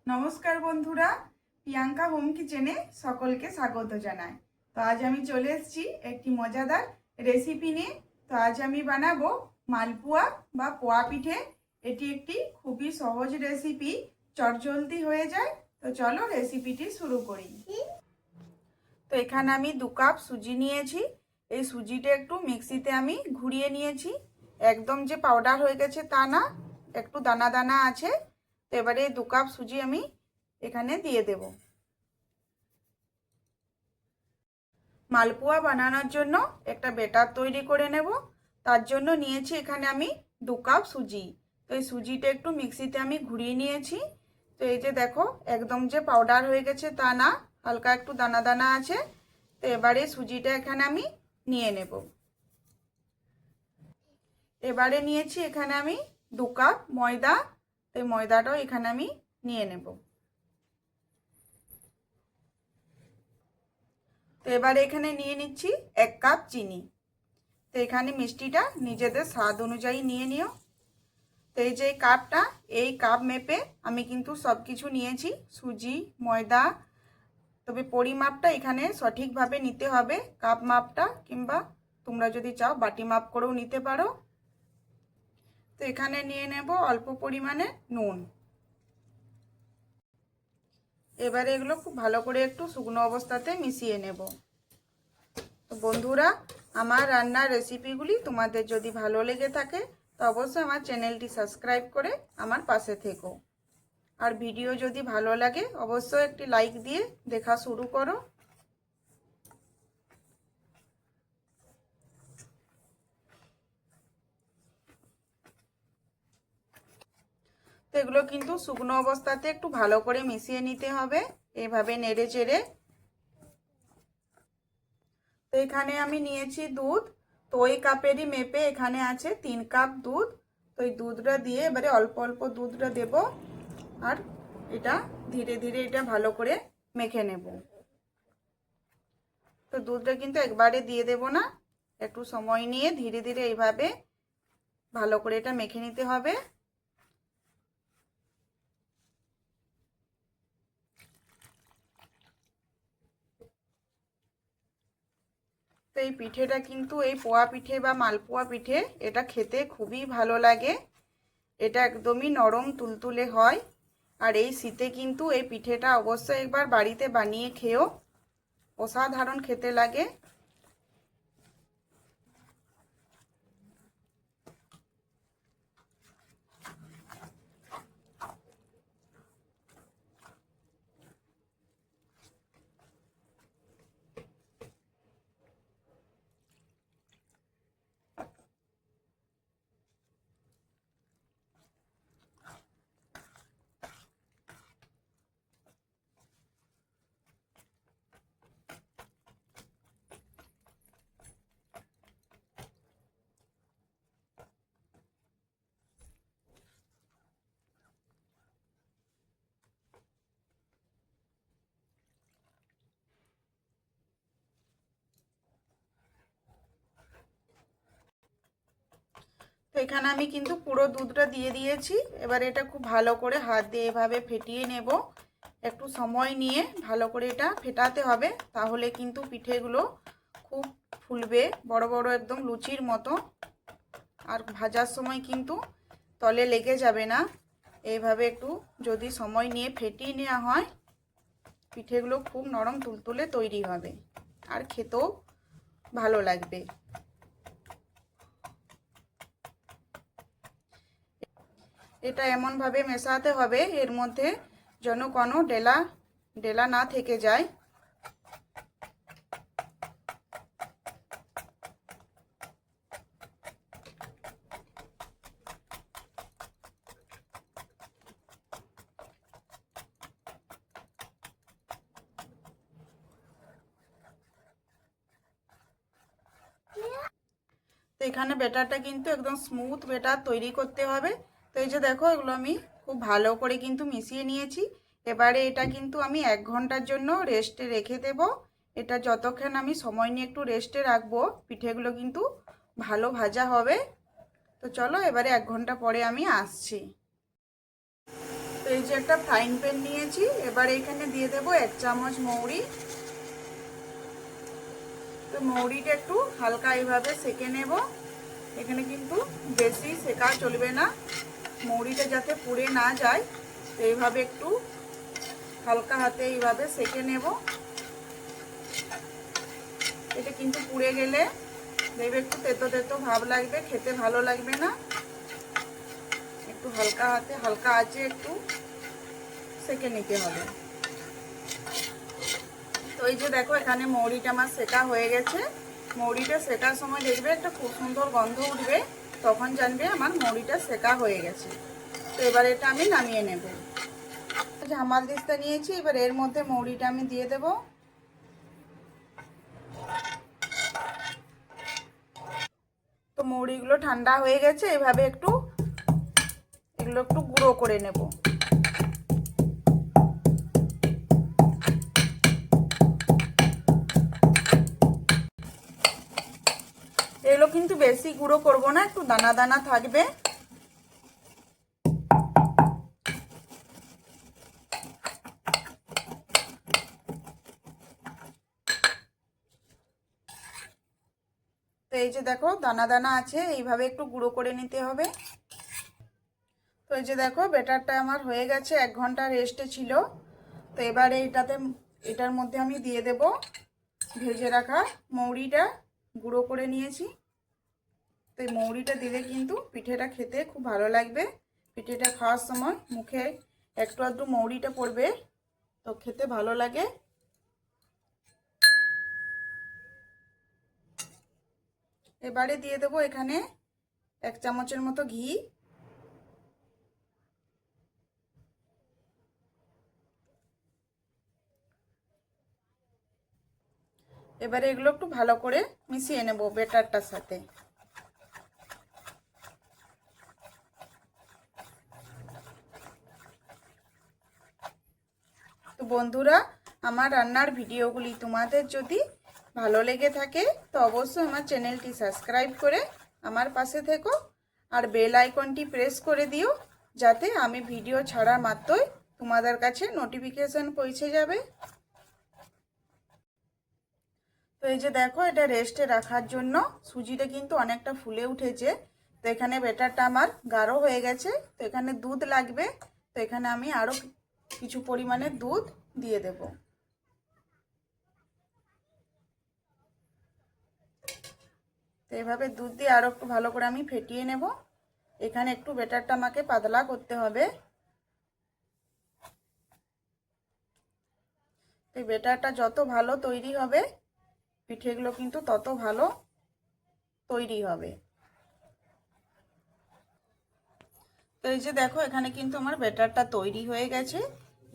নমস্কার বন্ধুরা, প্রিয়াঙ্কা হোম কিচেনে সকলকে স্বাগত জানাই। তো আজ আমি চলে এসেছি একটি মজাদার রেসিপি নিয়ে। তো আজ আমি বানাবো মালপোয়া বা পোয়া পিঠে। এটি একটি খুবই সহজ রেসিপি, চটজলদি হয়ে যায়। তো চলো রেসিপিটি শুরু করি। তো এখানে আমি 2 কাপ সুজি নিয়েছি। এই সুজিটা একটু মিক্সিতে আমি ঘুরিয়ে নিয়েছি। একদম যে পাউডার হয়ে গেছে তা না, একটু দানা দানা আছে। তো এবারে 2 কাপ সুজি আমি এখানে দিয়ে দেব। মালপোয়া বানানোর জন্য একটা ব্যাটার তৈরি করে নেব। তার জন্য নিয়েছি এখানে আমি 2 কাপ সুজি। তো এই সুজিটা একটু মিক্সিতে আমি ঘুরিয়ে নিয়েছি। তো এই যে দেখো, একদম যে পাউডার হয়ে গেছে তা না, হালকা একটু দানা দানা আছে। তো এবারে সুজিটা এখানে আমি নিয়ে নেব। এবারে নিয়েছি এখানে আমি 2 কাপ ময়দা। এই ময়দাটাও এখানে আমি নিয়ে নেব। তো এবারে এখানে নিয়ে নিচ্ছি 1 কাপ চিনি। তো এখানে মিষ্টিটা নিজেদের স্বাদ অনুযায়ী নিয়ে নিও। তো এই যে কাপটা, এই কাপ মেপে আমি কিন্তু সব কিছু নিয়েছি, সুজি, ময়দা। তবে পরিমাপটা এখানে সঠিকভাবে নিতে হবে, কাপ মাপটা, কিংবা তোমরা যদি চাও বাটি মাপ করেও নিতে পারো। তো এখানে নিয়ে নেব অল্প পরিমাণে নুন। এবারে এগুলো খুব ভালো করে একটু শুকনো অবস্থাতে মিশিয়ে নেব। তো বন্ধুরা, আমার রান্নার রেসিপিগুলি তোমাদের যদি ভালো লেগে থাকে তো অবশ্যই আমার চ্যানেলটি সাবস্ক্রাইব করে আমার পাশে থেকো। আর ভিডিও যদি ভালো লাগে অবশ্যই একটি লাইক দিয়ে দেখা শুরু করো। তো এগুলো কিন্তু শুকনো অবস্থাতে একটু ভালো করে মিশিয়ে নিতে হবে, এভাবে নেড়ে চেড়ে। তো এখানে আমি নিয়েছি দুধ। তো ওই কাপেরই মেপে এখানে আছে 3 কাপ দুধ। তো এই দুধটা দিয়ে এবারে অল্প অল্প দুধটা দেব, আর এটা ধীরে ধীরে এটা ভালো করে মেখে নেব। তো দুধটা কিন্তু একবারে দিয়ে দেব না, একটু সময় নিয়ে ধীরে ধীরে এইভাবে ভালো করে এটা মেখে নিতে হবে। তো এই পিঠেটা কিন্তু, এই পোয়া পিঠে বা মালপোয়া পিঠে, এটা খেতে খুবই ভালো লাগে। এটা একদমই নরম তুলতুলে হয়। আর এই শীতে কিন্তু এই পিঠেটা অবশ্যই একবার বাড়িতে বানিয়ে খেও, অসাধারণ খেতে লাগে। তো এখানে আমি কিন্তু পুরো দুধটা দিয়ে দিয়েছি। এবার এটা খুব ভালো করে হাত দিয়ে এভাবে ফেটিয়ে নেব। একটু সময় নিয়ে ভালো করে এটা ফেটাতে হবে, তাহলে কিন্তু পিঠেগুলো খুব ফুলবে, বড় বড় একদম লুচির মতো। আর ভাজার সময় কিন্তু তলে লেগে যাবে না। এইভাবে একটু যদি সময় নিয়ে ফেটিয়ে নেওয়া হয়, পিঠেগুলো খুব নরম তুলতুলে তৈরি হবে, আর খেতেও ভালো লাগবে। এটা এমনভাবে মেশাতে হবে এর মধ্যে যেন কোনো ডেলা ডেলা না থেকে যায়। তো এখানে ব্যাটারটা কিন্তু একদম স্মুথ ব্যাটার তৈরি করতে হবে। তো এই যে দেখো, এগুলো আমি খুব ভালো করে কিন্তু মিশিয়ে নিয়েছি। এবারে এটা কিন্তু আমি 1 ঘন্টার জন্য রেস্টে রেখে দেব। এটা যতক্ষণ আমি সময় নিয়ে একটু রেস্টে রাখবো, পিঠেগুলো কিন্তু ভালো ভাজা হবে। তো চলো এবারে 1 ঘন্টা পরে আমি আসছি। তো এই যে একটা ফ্রাইং প্যান নিয়েছি, এবার এখানে দিয়ে দেব 1 চামচ মৌরি। তো মৌরিটা একটু হালকা এইভাবে সেকে নেব। এখানে কিন্তু বেশি সেকা চলবে না, মৌরিটা যাতে পুড়ে না যায়, তো এইভাবে একটু হালকা হাতে এইভাবে সেকে নেব। এটা কিন্তু পুড়ে গেলে দেখবে একটু তেতো তেতো ভাব লাগবে, খেতে ভালো লাগবে না। একটু হালকা হাতে হালকা আঁচে একটু সেকে নিতে হবে। তো এই যে দেখো এখানে মৌরিটা আমার সেকা হয়ে গেছে। মৌরিটা সেকার সময় দেখবে একটা খুব সুন্দর গন্ধ উঠবে, তখন জানবে আমার মৌরিটা সেকা হয়ে গেছে। তো এবার এটা আমি নামিয়ে নেব। হামাল দিস্তা নিয়েছি, এবার এর মধ্যে মৌরিটা আমি দিয়ে দেব। তো মৌরিগুলো ঠান্ডা হয়ে গেছে, এভাবে একটু এগুলো একটু গুঁড়ো করে নেব। এগুলো কিন্তু বেশি গুঁড়ো করব না, একটু দানা দানা থাকবে। তো এই যে দেখো দানা দানা আছে, এইভাবে একটু গুঁড়ো করে নিতে হবে। তো এই যে দেখো ব্যাটারটা আমার হয়ে গেছে, 1 ঘন্টা রেস্টে ছিল। তো এবারে এটার মধ্যে আমি দিয়ে দেব ভেজে রাখা মৌরিটা, গুঁড়ো করে নিয়েছি। তো এই মৌরিটা দিলে কিন্তু পিঠেটা খেতে খুব ভালো লাগবে। পিঠেটা খাওয়ার সময় মুখে একটু আধটু মৌরিটা পড়বে, তো খেতে ভালো লাগে। এবারে দিয়ে দেবো এখানে 1 চামচের মতো ঘি। এবারে এগুলো একটু ভালো করে মিশিয়ে নেব ব্যাটারটার সাথে। তো বন্ধুরা, আমার রান্নার ভিডিওগুলি তোমাদের যদি ভালো লেগে থাকে তো অবশ্যই আমার চ্যানেলটি সাবস্ক্রাইব করে আমার পাশে থেকো, আর বেল আইকনটি প্রেস করে দিও, যাতে আমি ভিডিও ছাড়া মাত্রই তোমাদের কাছে নোটিফিকেশন পৌঁছে যাবে। তো এই যে দেখো এটা রেস্টে রাখার জন্য সুজিটা কিন্তু অনেকটা ফুলে উঠেছে। তো এখানে ব্যাটারটা আমার গাঢ় হয়ে গেছে, তো এখানে দুধ লাগবে। তো এখানে আমি আরও কিছু পরিমাণে দুধ দিয়ে দেব। তো এইভাবে দুধ দিয়ে আরও একটু ভালো করে আমি ফেটিয়ে নেব। এখানে একটু ব্যাটারটা আমাকে পাতলা করতে হবে। তো এই ব্যাটারটা যত ভালো তৈরি হবে পিঠেগুলো কিন্তু তত ভালো তৈরি হবে। তো এই যে দেখো এখানে কিন্তু আমার ব্যাটারটা তৈরি হয়ে গেছে।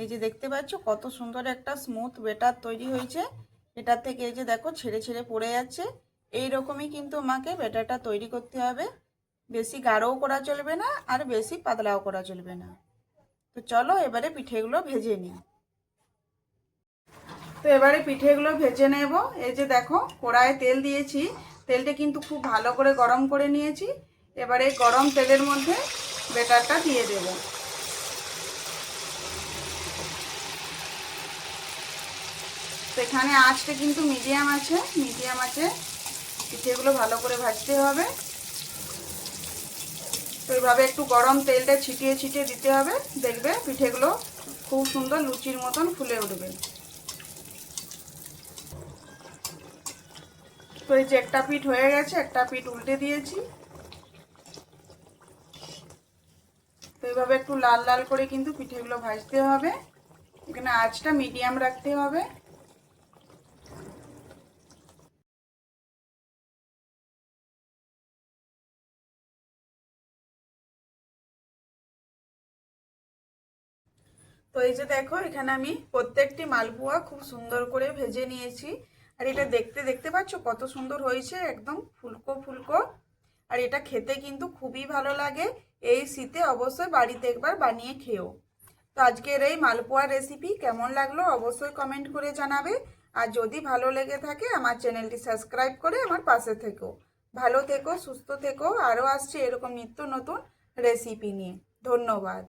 এই যে দেখতে পাচ্ছ কত সুন্দর একটা স্মুথ ব্যাটার তৈরি হয়েছে। এটার থেকে এই যে দেখো ছেড়ে ছেড়ে পড়ে যাচ্ছে। এই রকমই কিন্তু আমাকে ব্যাটারটা তৈরি করতে হবে, বেশি গাঢ়ও করা চলবে না আর বেশি পাতলাও করা চলবে না। তো চলো এবারে পিঠেগুলো ভেজে নিই। তো এবারে পিঠেগুলো ভেজে নেব। এই যে দেখো কড়াইয়ে তেল দিয়েছি, তেলটা কিন্তু খুব ভালো করে গরম করে নিয়েছি। এবারে গরম তেলের মধ্যে ব্যাটারটা দিয়ে দেব। তো এখানে আঁচটা কিন্তু মিডিয়াম আছে, মিডিয়াম আছে পিঠেগুলো ভালো করে ভাজতে হবে। তো এইভাবে একটু গরম তেলটা ছিটিয়ে ছিটিয়ে দিতে হবে, দেখবে পিঠেগুলো খুব সুন্দর লুচির মতন ফুলে উঠবে। তো এই যে একটা পিঠ হয়ে গেছে, একটা পিঠ উল্টে দিয়েছি। তো এইভাবে একটু লাল লাল করে কিন্তু পিঠেগুলো ভাজতে হবে। এখানে আঁচটা মিডিয়াম রাখতে হবে। তো এই যে দেখো এখানে আমি প্রত্যেকটি মালপোয়া খুব সুন্দর করে ভেজে নিয়েছি। আর এটা দেখতে পাচ্ছ কত সুন্দর হয়েছে, একদম ফুলকো ফুলকো। আর এটা খেতে কিন্তু খুবই ভালো লাগে। এই শীতে অবশ্যই বাড়িতে একবার বানিয়ে খেও। তো আজকের এই মালপোয়া রেসিপি কেমন লাগলো অবশ্যই কমেন্ট করে জানাবে। আর যদি ভালো লেগে থাকে আমার চ্যানেলটি সাবস্ক্রাইব করে আমার পাশে থেকো। ভালো থেকো, সুস্থ থেকো। আরও আসছে এরকম নিত্য নতুন রেসিপি নিয়ে। ধন্যবাদ।